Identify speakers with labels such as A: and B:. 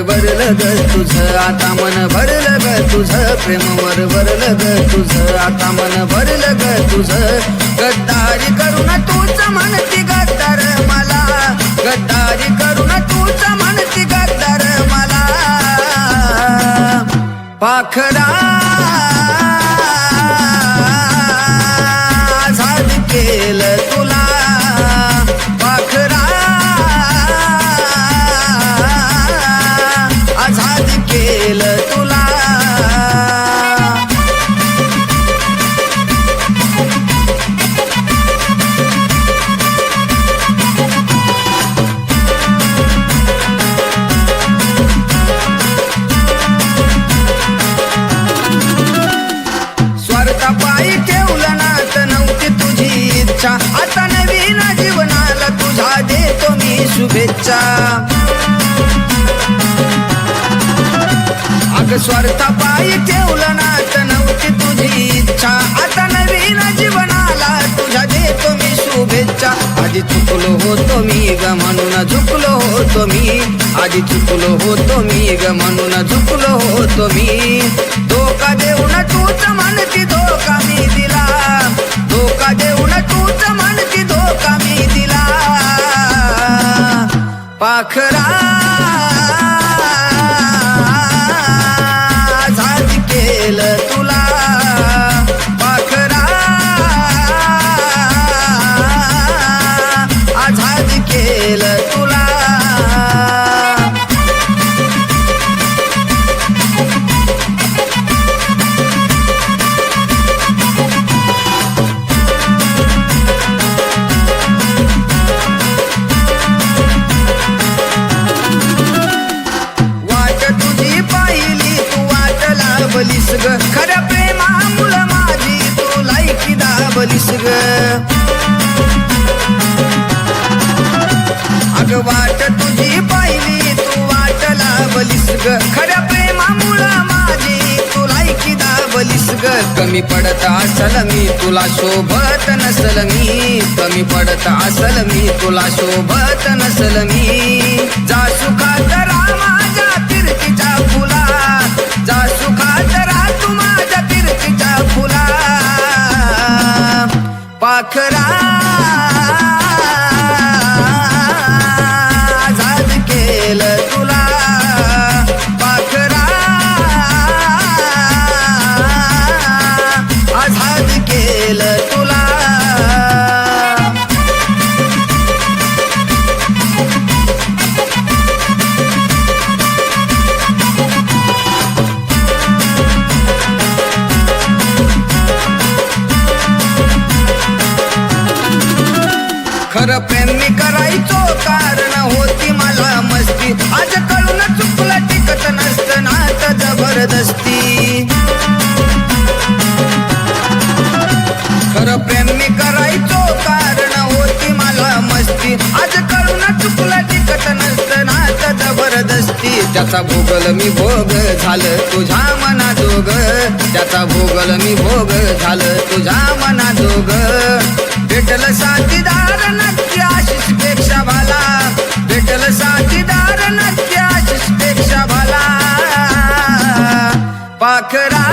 A: भरलं ग तुझं, आता मन भरलं ग तुझं, प्रेमावर भरलं ग तुझं, आता मन भरलं ग तुझं. गद्दारी करून तूच म्हणती गद्दार मला, गद्दारी करून तूच म्हणती गद्दार मला. पाखरा झाड केलं तुला, पाखरा आझाद केलं तुला. स्वार्थापायी ठेवलं नात नव्हती तुझी इच्छा, आता नवीन जीवनाला तुझ्या देतो मी शुभेच्छा. अग स्वार्थापायी ठेवलं नात नव्हती तुझी इच्छा, आता नवीन जीवनाला तुझ्या देतो मी शुभेच्छा. आधी चुकलो होतो मी ग म्हणून झुकलो होतो मी, आधी चुकलो होतो मी ग म्हणून झुकलो होतो मी. धोका देऊन तूच म्हणती धोका मी दिला, धोका देऊन तूच म्हणती धोका मी दिला. पाखरा आझाद केलं तुला, पाखरा आझाद केलं तुला. दाबलीस ग खऱ्या प्रेमामुळं माझी तू लायकी दाबलीस ग. अग वाट तुझी पाहिली तू वाट लावलीस ग, खऱ्या प्रेमामुळं माझी तू लायकी दाबलीस ग. कमी पडत असल मी तुला शोभत नसल मी, कमी पडत असल मी तुला शोभत नसल मी. जा सुखात राहा माझ्या फिरतीच्या फुला, जा सुखात राहा तू माझ्या फिरतीच्या फुला. पाखरा आझाद केलं तुला, पाखरा आझाद केलं तुला. खरं प्रेम मी करायचो कारण होती मला मस्ती, आज कळून चुकलं टिकत नसतं नात जबरदस्ती. खरं प्रेम मी करायचो कारण होती मला मस्ती, आज कळून चुकलं टिकत नसतं नात जबरदस्ती. त्याचा भोगल मी भोग झालं तुझ्या मना जोग, त्याचा भोगल मी भोग झालं तुझ्या मना जोग. भेटल साथीदार नक्की आशिष पेक्षा भाला, भेटल साथीदार नक्की आशिष पेक्षा भाला. पाखरा